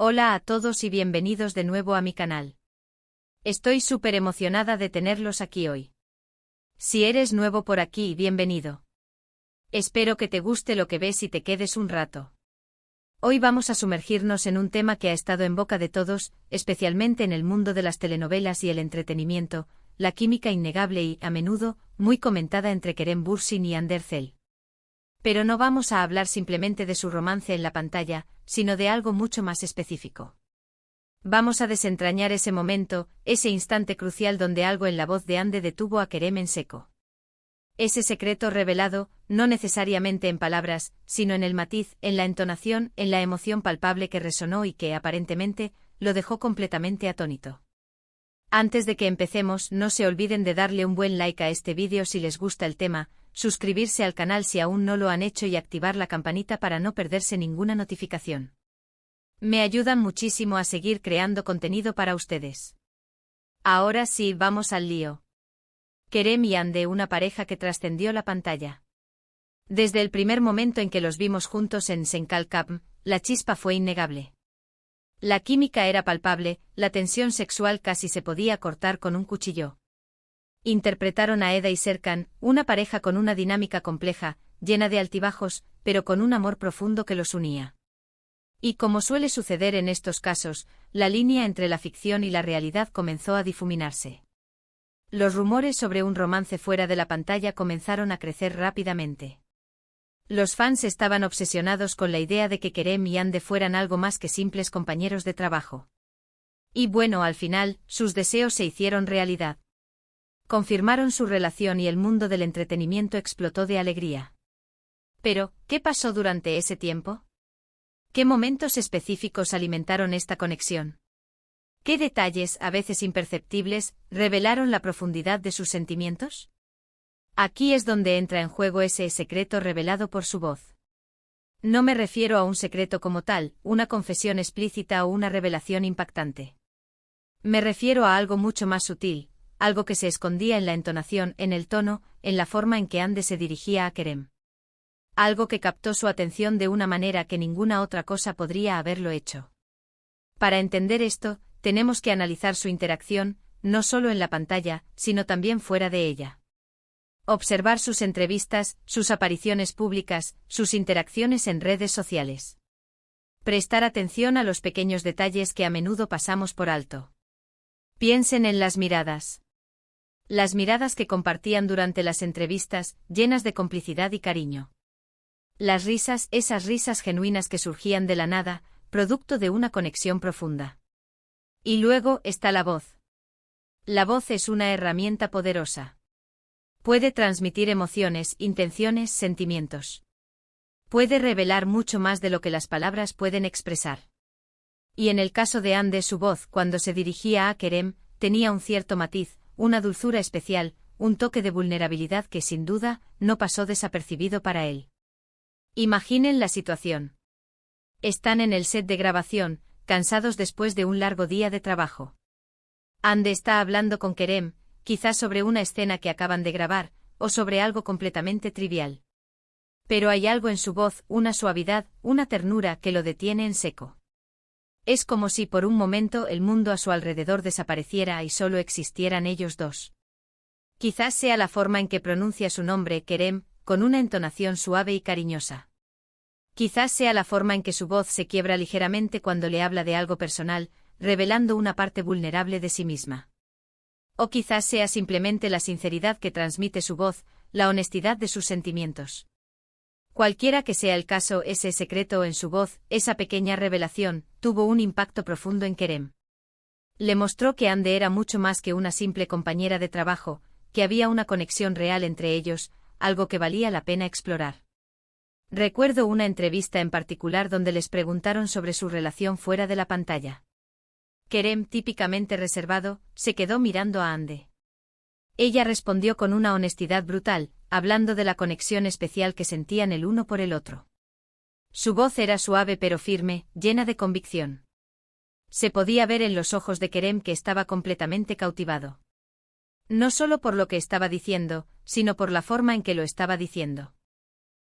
Hola a todos y bienvenidos de nuevo a mi canal. Estoy súper emocionada de tenerlos aquí hoy. Si eres nuevo por aquí, bienvenido. Espero que te guste lo que ves y te quedes un rato. Hoy vamos a sumergirnos en un tema que ha estado en boca de todos, especialmente en el mundo de las telenovelas y el entretenimiento, la química innegable y, a menudo, muy comentada entre Kerem Bürsin y Hande Erçel. Pero no vamos a hablar simplemente de su romance en la pantalla, sino de algo mucho más específico. Vamos a desentrañar ese momento, ese instante crucial donde algo en la voz de Hande detuvo a Kerem en seco. Ese secreto revelado, no necesariamente en palabras, sino en el matiz, en la entonación, en la emoción palpable que resonó y que, aparentemente, lo dejó completamente atónito. Antes de que empecemos, no se olviden de darle un buen like a este vídeo si les gusta el tema, suscribirse al canal si aún no lo han hecho y activar la campanita para no perderse ninguna notificación. Me ayudan muchísimo a seguir creando contenido para ustedes. Ahora sí, vamos al lío. Kerem y Hande, una pareja que trascendió la pantalla. Desde el primer momento en que los vimos juntos en Senkalkam, la chispa fue innegable. La química era palpable, la tensión sexual casi se podía cortar con un cuchillo. Interpretaron a Eda y Serkan, una pareja con una dinámica compleja, llena de altibajos, pero con un amor profundo que los unía. Y como suele suceder en estos casos, la línea entre la ficción y la realidad comenzó a difuminarse. Los rumores sobre un romance fuera de la pantalla comenzaron a crecer rápidamente. Los fans estaban obsesionados con la idea de que Kerem y Hande fueran algo más que simples compañeros de trabajo. Y bueno, al final, sus deseos se hicieron realidad. Confirmaron su relación y el mundo del entretenimiento explotó de alegría. Pero, ¿qué pasó durante ese tiempo? ¿Qué momentos específicos alimentaron esta conexión? ¿Qué detalles, a veces imperceptibles, revelaron la profundidad de sus sentimientos? Aquí es donde entra en juego ese secreto revelado por su voz. No me refiero a un secreto como tal, una confesión explícita o una revelación impactante. Me refiero a algo mucho más sutil, algo que se escondía en la entonación, en el tono, en la forma en que Hande se dirigía a Kerem. Algo que captó su atención de una manera que ninguna otra cosa podría haberlo hecho. Para entender esto, tenemos que analizar su interacción, no solo en la pantalla, sino también fuera de ella. Observar sus entrevistas, sus apariciones públicas, sus interacciones en redes sociales. Prestar atención a los pequeños detalles que a menudo pasamos por alto. Piensen en las miradas. Las miradas que compartían durante las entrevistas, llenas de complicidad y cariño. Las risas, esas risas genuinas que surgían de la nada, producto de una conexión profunda. Y luego está la voz. La voz es una herramienta poderosa. Puede transmitir emociones, intenciones, sentimientos. Puede revelar mucho más de lo que las palabras pueden expresar. Y en el caso de Hande, su voz, cuando se dirigía a Kerem, tenía un cierto matiz, una dulzura especial, un toque de vulnerabilidad que sin duda no pasó desapercibido para él. Imaginen la situación. Están en el set de grabación, cansados después de un largo día de trabajo. Hande está hablando con Kerem, quizás sobre una escena que acaban de grabar, o sobre algo completamente trivial. Pero hay algo en su voz, una suavidad, una ternura que lo detiene en seco. Es como si por un momento el mundo a su alrededor desapareciera y solo existieran ellos dos. Quizás sea la forma en que pronuncia su nombre, Kerem, con una entonación suave y cariñosa. Quizás sea la forma en que su voz se quiebra ligeramente cuando le habla de algo personal, revelando una parte vulnerable de sí misma. O quizás sea simplemente la sinceridad que transmite su voz, la honestidad de sus sentimientos. Cualquiera que sea el caso, ese secreto en su voz, esa pequeña revelación, tuvo un impacto profundo en Kerem. Le mostró que Hande era mucho más que una simple compañera de trabajo, que había una conexión real entre ellos, algo que valía la pena explorar. Recuerdo una entrevista en particular donde les preguntaron sobre su relación fuera de la pantalla. Kerem, típicamente reservado, se quedó mirando a Hande. Ella respondió con una honestidad brutal, hablando de la conexión especial que sentían el uno por el otro. Su voz era suave pero firme, llena de convicción. Se podía ver en los ojos de Kerem que estaba completamente cautivado. No solo por lo que estaba diciendo, sino por la forma en que lo estaba diciendo.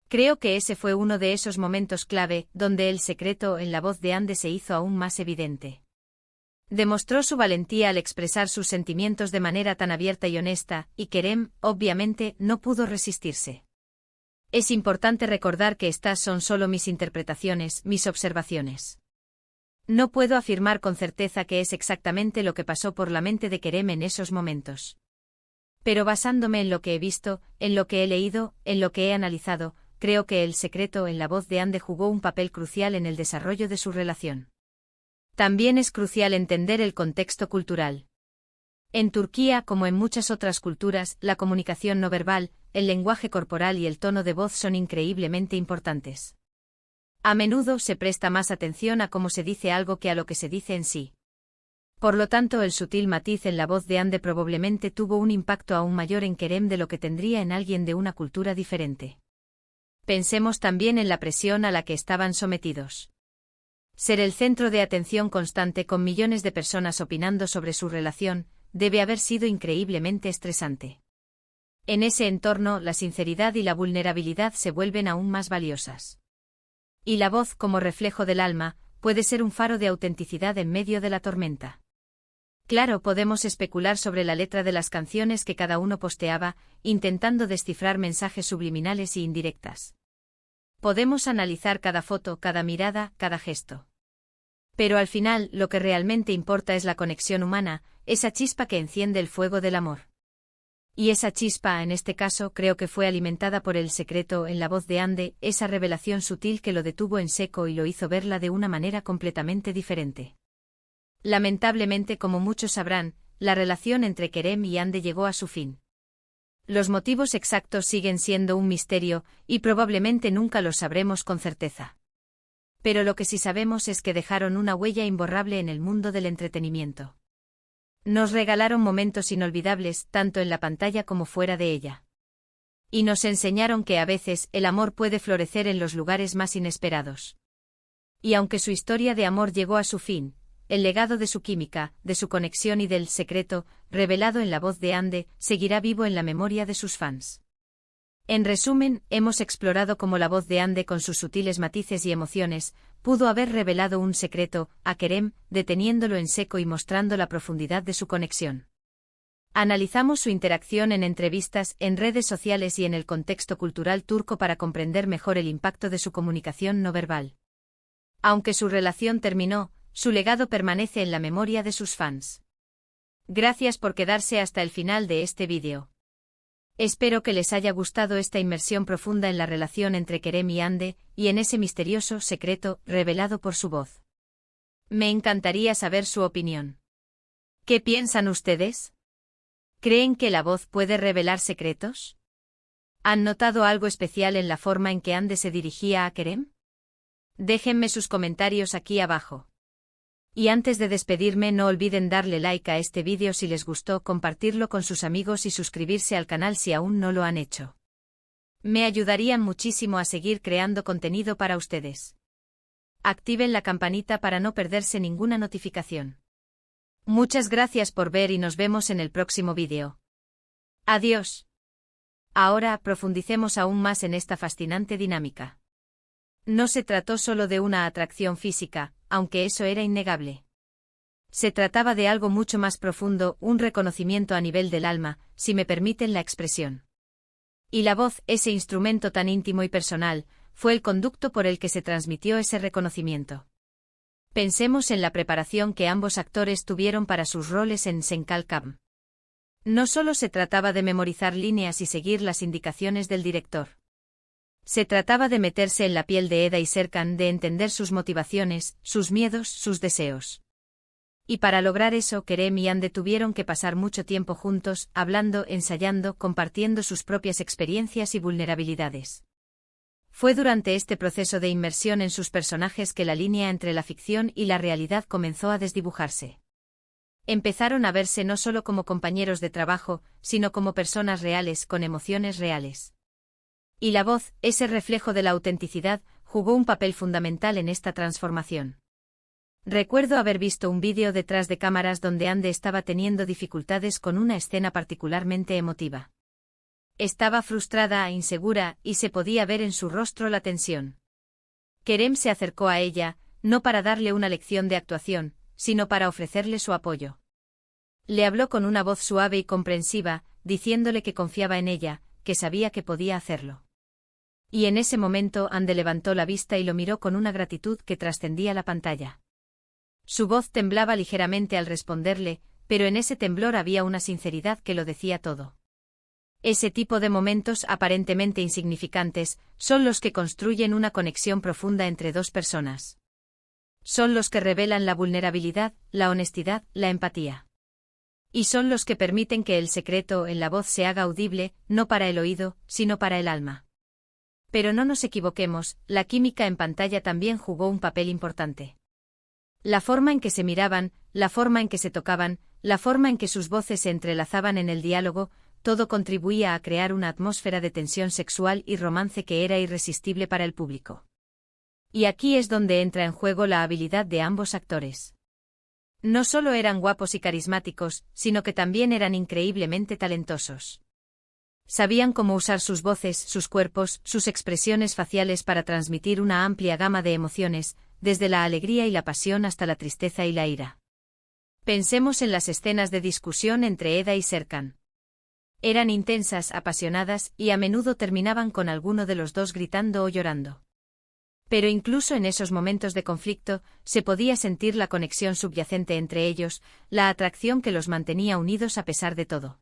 Creo que ese fue uno de esos momentos clave, donde el secreto en la voz de Ande se hizo aún más evidente. Demostró su valentía al expresar sus sentimientos de manera tan abierta y honesta, y Kerem, obviamente, no pudo resistirse. Es importante recordar que estas son solo mis interpretaciones, mis observaciones. No puedo afirmar con certeza que es exactamente lo que pasó por la mente de Kerem en esos momentos. Pero basándome en lo que he visto, en lo que he leído, en lo que he analizado, creo que el secreto en la voz de Ande jugó un papel crucial en el desarrollo de su relación. También es crucial entender el contexto cultural. En Turquía, como en muchas otras culturas, la comunicación no verbal, el lenguaje corporal y el tono de voz son increíblemente importantes. A menudo se presta más atención a cómo se dice algo que a lo que se dice en sí. Por lo tanto, el sutil matiz en la voz de Ande probablemente tuvo un impacto aún mayor en Kerem de lo que tendría en alguien de una cultura diferente. Pensemos también en la presión a la que estaban sometidos. Ser el centro de atención constante con millones de personas opinando sobre su relación, debe haber sido increíblemente estresante. En ese entorno, la sinceridad y la vulnerabilidad se vuelven aún más valiosas. Y la voz, como reflejo del alma, puede ser un faro de autenticidad en medio de la tormenta. Claro, podemos especular sobre la letra de las canciones que cada uno posteaba, intentando descifrar mensajes subliminales y indirectas. Podemos analizar cada foto, cada mirada, cada gesto. Pero al final, lo que realmente importa es la conexión humana, esa chispa que enciende el fuego del amor. Y esa chispa, en este caso, creo que fue alimentada por el secreto en la voz de Ande, esa revelación sutil que lo detuvo en seco y lo hizo verla de una manera completamente diferente. Lamentablemente, como muchos sabrán, la relación entre Kerem y Ande llegó a su fin. Los motivos exactos siguen siendo un misterio, y probablemente nunca los sabremos con certeza. Pero lo que sí sabemos es que dejaron una huella imborrable en el mundo del entretenimiento. Nos regalaron momentos inolvidables, tanto en la pantalla como fuera de ella. Y nos enseñaron que a veces el amor puede florecer en los lugares más inesperados. Y aunque su historia de amor llegó a su fin, el legado de su química, de su conexión y del secreto, revelado en la voz de Ande, seguirá vivo en la memoria de sus fans. En resumen, hemos explorado cómo la voz de Ande con sus sutiles matices y emociones, pudo haber revelado un secreto a Kerem, deteniéndolo en seco y mostrando la profundidad de su conexión. Analizamos su interacción en entrevistas, en redes sociales y en el contexto cultural turco para comprender mejor el impacto de su comunicación no verbal. Aunque su relación terminó, su legado permanece en la memoria de sus fans. Gracias por quedarse hasta el final de este vídeo. Espero que les haya gustado esta inmersión profunda en la relación entre Kerem y Ande, y en ese misterioso secreto revelado por su voz. Me encantaría saber su opinión. ¿Qué piensan ustedes? ¿Creen que la voz puede revelar secretos? ¿Han notado algo especial en la forma en que Ande se dirigía a Kerem? Déjenme sus comentarios aquí abajo. Y antes de despedirme, no olviden darle like a este vídeo si les gustó, compartirlo con sus amigos y suscribirse al canal si aún no lo han hecho. Me ayudarían muchísimo a seguir creando contenido para ustedes. Activen la campanita para no perderse ninguna notificación. Muchas gracias por ver y nos vemos en el próximo vídeo. Adiós. Ahora profundicemos aún más en esta fascinante dinámica. No se trató solo de una atracción física, aunque eso era innegable. Se trataba de algo mucho más profundo, un reconocimiento a nivel del alma, si me permiten la expresión. Y la voz, ese instrumento tan íntimo y personal, fue el conducto por el que se transmitió ese reconocimiento. Pensemos en la preparación que ambos actores tuvieron para sus roles en Senkal Kam. No solo se trataba de memorizar líneas y seguir las indicaciones del director. Se trataba de meterse en la piel de Eda y Serkan, de entender sus motivaciones, sus miedos, sus deseos. Y para lograr eso, Kerem y Ande tuvieron que pasar mucho tiempo juntos, hablando, ensayando, compartiendo sus propias experiencias y vulnerabilidades. Fue durante este proceso de inmersión en sus personajes que la línea entre la ficción y la realidad comenzó a desdibujarse. Empezaron a verse no solo como compañeros de trabajo, sino como personas reales, con emociones reales. Y la voz, ese reflejo de la autenticidad, jugó un papel fundamental en esta transformación. Recuerdo haber visto un vídeo detrás de cámaras donde Ande estaba teniendo dificultades con una escena particularmente emotiva. Estaba frustrada, insegura, y se podía ver en su rostro la tensión. Kerem se acercó a ella, no para darle una lección de actuación, sino para ofrecerle su apoyo. Le habló con una voz suave y comprensiva, diciéndole que confiaba en ella, que sabía que podía hacerlo. Y en ese momento Ande levantó la vista y lo miró con una gratitud que trascendía la pantalla. Su voz temblaba ligeramente al responderle, pero en ese temblor había una sinceridad que lo decía todo. Ese tipo de momentos aparentemente insignificantes son los que construyen una conexión profunda entre dos personas. Son los que revelan la vulnerabilidad, la honestidad, la empatía. Y son los que permiten que el secreto en la voz se haga audible, no para el oído, sino para el alma. Pero no nos equivoquemos, la química en pantalla también jugó un papel importante. La forma en que se miraban, la forma en que se tocaban, la forma en que sus voces se entrelazaban en el diálogo, todo contribuía a crear una atmósfera de tensión sexual y romance que era irresistible para el público. Y aquí es donde entra en juego la habilidad de ambos actores. No solo eran guapos y carismáticos, sino que también eran increíblemente talentosos. Sabían cómo usar sus voces, sus cuerpos, sus expresiones faciales para transmitir una amplia gama de emociones, desde la alegría y la pasión hasta la tristeza y la ira. Pensemos en las escenas de discusión entre Eda y Serkan. Eran intensas, apasionadas, y a menudo terminaban con alguno de los dos gritando o llorando. Pero incluso en esos momentos de conflicto, se podía sentir la conexión subyacente entre ellos, la atracción que los mantenía unidos a pesar de todo.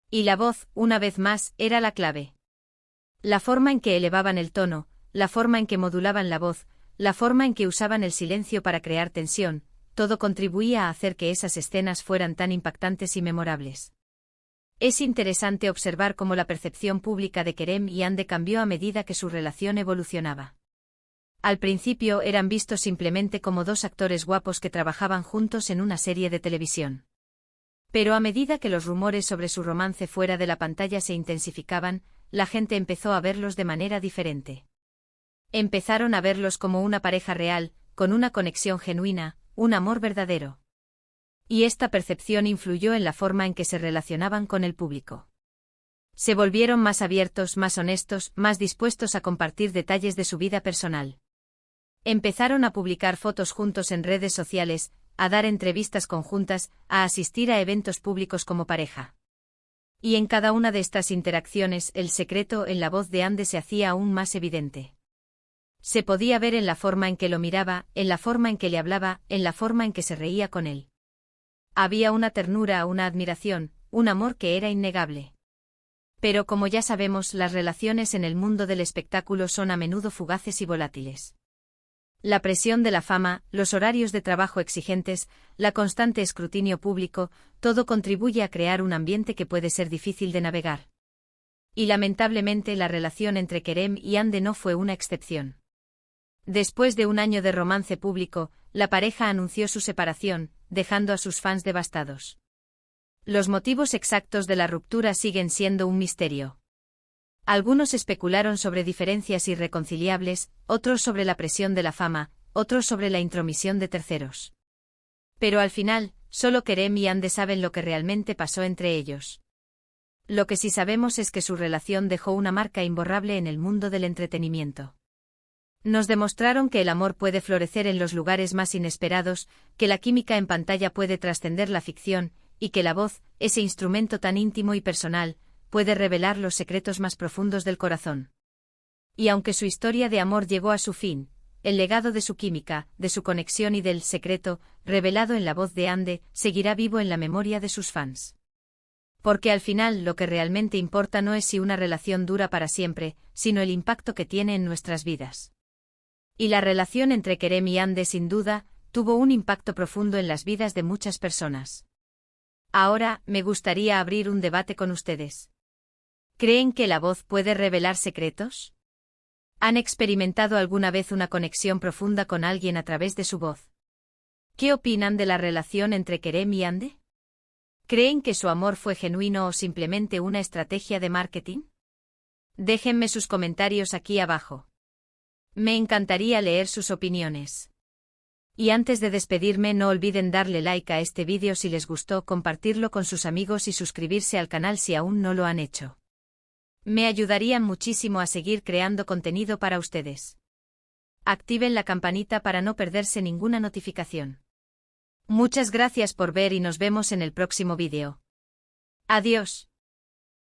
Y la voz, una vez más, era la clave. La forma en que elevaban el tono, la forma en que modulaban la voz, la forma en que usaban el silencio para crear tensión, todo contribuía a hacer que esas escenas fueran tan impactantes y memorables. Es interesante observar cómo la percepción pública de Kerem y Ande cambió a medida que su relación evolucionaba. Al principio eran vistos simplemente como dos actores guapos que trabajaban juntos en una serie de televisión. Pero a medida que los rumores sobre su romance fuera de la pantalla se intensificaban, la gente empezó a verlos de manera diferente. Empezaron a verlos como una pareja real, con una conexión genuina, un amor verdadero. Y esta percepción influyó en la forma en que se relacionaban con el público. Se volvieron más abiertos, más honestos, más dispuestos a compartir detalles de su vida personal. Empezaron a publicar fotos juntos en redes sociales, a dar entrevistas conjuntas, a asistir a eventos públicos como pareja. Y en cada una de estas interacciones el secreto en la voz de Ande se hacía aún más evidente. Se podía ver en la forma en que lo miraba, en la forma en que le hablaba, en la forma en que se reía con él. Había una ternura, una admiración, un amor que era innegable. Pero como ya sabemos, las relaciones en el mundo del espectáculo son a menudo fugaces y volátiles. La presión de la fama, los horarios de trabajo exigentes, la constante escrutinio público, todo contribuye a crear un ambiente que puede ser difícil de navegar. Y lamentablemente la relación entre Kerem y Ande no fue una excepción. Después de un año de romance público, la pareja anunció su separación, dejando a sus fans devastados. Los motivos exactos de la ruptura siguen siendo un misterio. Algunos especularon sobre diferencias irreconciliables, otros sobre la presión de la fama, otros sobre la intromisión de terceros. Pero al final, solo Kerem y Ande saben lo que realmente pasó entre ellos. Lo que sí sabemos es que su relación dejó una marca imborrable en el mundo del entretenimiento. Nos demostraron que el amor puede florecer en los lugares más inesperados, que la química en pantalla puede trascender la ficción, y que la voz, ese instrumento tan íntimo y personal, puede revelar los secretos más profundos del corazón. Y aunque su historia de amor llegó a su fin, el legado de su química, de su conexión y del secreto, revelado en la voz de Ande, seguirá vivo en la memoria de sus fans. Porque al final lo que realmente importa no es si una relación dura para siempre, sino el impacto que tiene en nuestras vidas. Y la relación entre Kerem y Ande sin duda, tuvo un impacto profundo en las vidas de muchas personas. Ahora, me gustaría abrir un debate con ustedes. ¿Creen que la voz puede revelar secretos? ¿Han experimentado alguna vez una conexión profunda con alguien a través de su voz? ¿Qué opinan de la relación entre Kerem y Ande? ¿Creen que su amor fue genuino o simplemente una estrategia de marketing? Déjenme sus comentarios aquí abajo. Me encantaría leer sus opiniones. Y antes de despedirme, no olviden darle like a este vídeo si les gustó, compartirlo con sus amigos y suscribirse al canal si aún no lo han hecho. Me ayudarían muchísimo a seguir creando contenido para ustedes. Activen la campanita para no perderse ninguna notificación. Muchas gracias por ver y nos vemos en el próximo vídeo. Adiós.